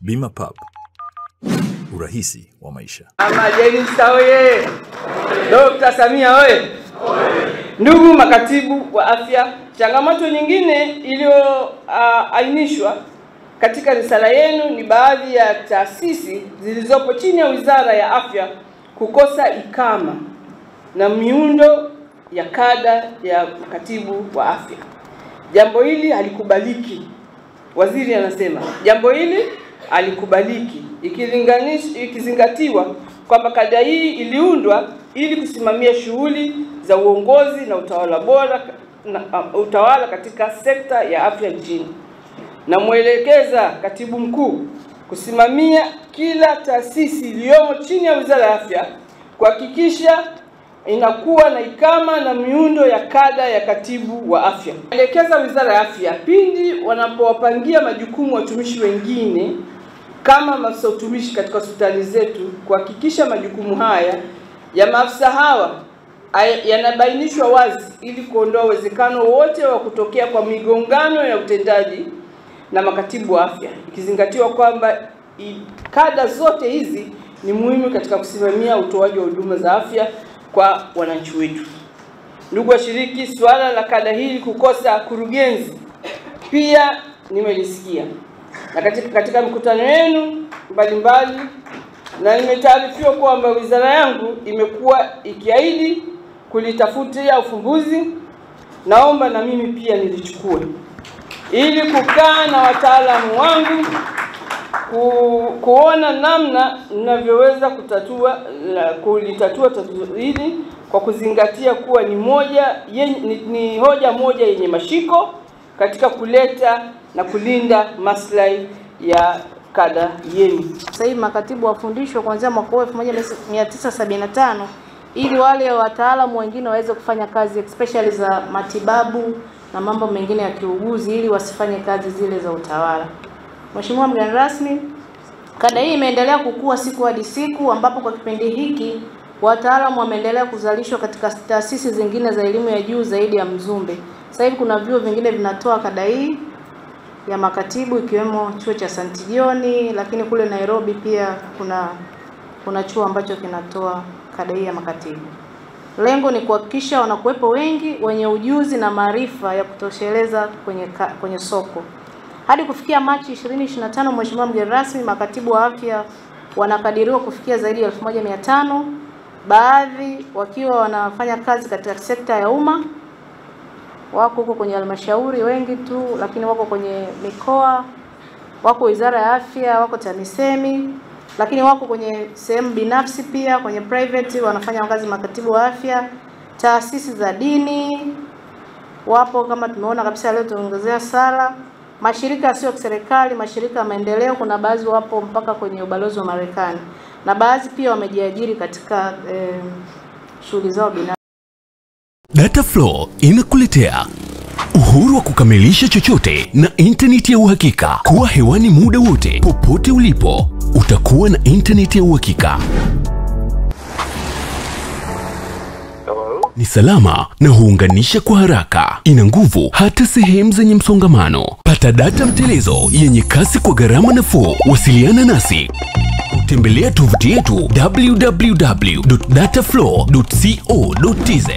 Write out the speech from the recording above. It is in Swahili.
Bima Pub, urahisi wa maisha. Mama Jenista oye! Dr. Samia oye! Ndugu makatibu wa afya, changamoto nyingine iliyoainishwa katika risala yenu ni baadhi ya taasisi zilizopo chini ya Wizara ya Afya kukosa ikama na miundo ya kada ya makatibu wa afya. Jambo hili halikubaliki. Waziri anasema jambo hili halikubaliki ikizingatiwa kwamba kada hii iliundwa ili kusimamia shughuli za uongozi na utawala katika sekta ya afya nchini. Na mwelekeza katibu mkuu kusimamia kila taasisi iliyomo chini ya Wizara ya Afya kuhakikisha inakuwa na ikama na miundo ya kada ya katibu wa afya. Mwelekeza Wizara ya Afya pindi wanapowapangia majukumu watumishi wengine kama maafisa utumishi katika hospitali zetu kuhakikisha majukumu haya ya maafisa hawa yanabainishwa wazi ili kuondoa uwezekano wote wa kutokea kwa migongano ya utendaji na makatibu wa afya, ikizingatiwa kwamba kada zote hizi ni muhimu katika kusimamia utoaji wa huduma za afya kwa wananchi wetu. Ndugu washiriki, suala la kada hili kukosa kurugenzi pia nimelisikia na katika mikutano yenu mbalimbali, na nimetaarifiwa kwamba wizara yangu imekuwa ikiahidi kulitafutia ufumbuzi. Naomba na mimi pia nilichukue ili kukaa na wataalamu wangu kuona namna ninavyoweza kulitatua tatizo hili kwa kuzingatia kuwa ni hoja moja yenye mashiko katika kuleta na kulinda maslahi ya kada yenu. Sasa hivi makatibu wafundishwa kuanzia mwaka 1975 ili wale wataalamu wengine waweze kufanya kazi especially za matibabu na mambo mengine ya kiuguzi ili wasifanye kazi zile za utawala. Mheshimiwa mgeni rasmi, kada hii imeendelea kukua siku hadi siku, ambapo kwa kipindi hiki wataalamu wameendelea kuzalishwa katika taasisi zingine za elimu ya juu zaidi ya Mzumbe. Sasa hivi kuna vyuo vingine vinatoa kada hii ya makatibu ikiwemo chuo cha St. John, lakini kule Nairobi pia kuna chuo ambacho kinatoa kada hii ya makatibu. Lengo ni kuhakikisha wanakuwepo wengi wenye ujuzi na maarifa ya kutosheleza kwenye soko. Hadi kufikia Machi 2025, Mheshimiwa mgeni rasmi, makatibu wa afya wanakadiriwa kufikia zaidi ya 1500, baadhi wakiwa wanafanya kazi katika sekta ya umma, wako huko kwenye halmashauri wengi tu, lakini wako kwenye mikoa, wako Wizara ya Afya, wako TAMISEMI, lakini wako kwenye sehemu binafsi pia, kwenye private wanafanya kazi makatibu wa afya, taasisi za dini wapo kama tumeona kabisa leo tuongezea sala, mashirika yasiyo kiserikali, mashirika ya maendeleo, kuna baadhi wapo mpaka kwenye ubalozi wa Marekani, na baadhi pia wamejiajiri katika shughuli zao binafsi. Dataflow inakuletea uhuru wa kukamilisha chochote na internet ya uhakika. Kuwa hewani muda wote, popote ulipo, utakuwa na internet ya uhakika. Ni salama na huunganisha kwa haraka. Ina nguvu hata sehemu zenye msongamano. Pata data mtelezo yenye kasi kwa gharama nafuu. Wasiliana nasi. Tembelea tovuti yetu www.dataflow.co.tz.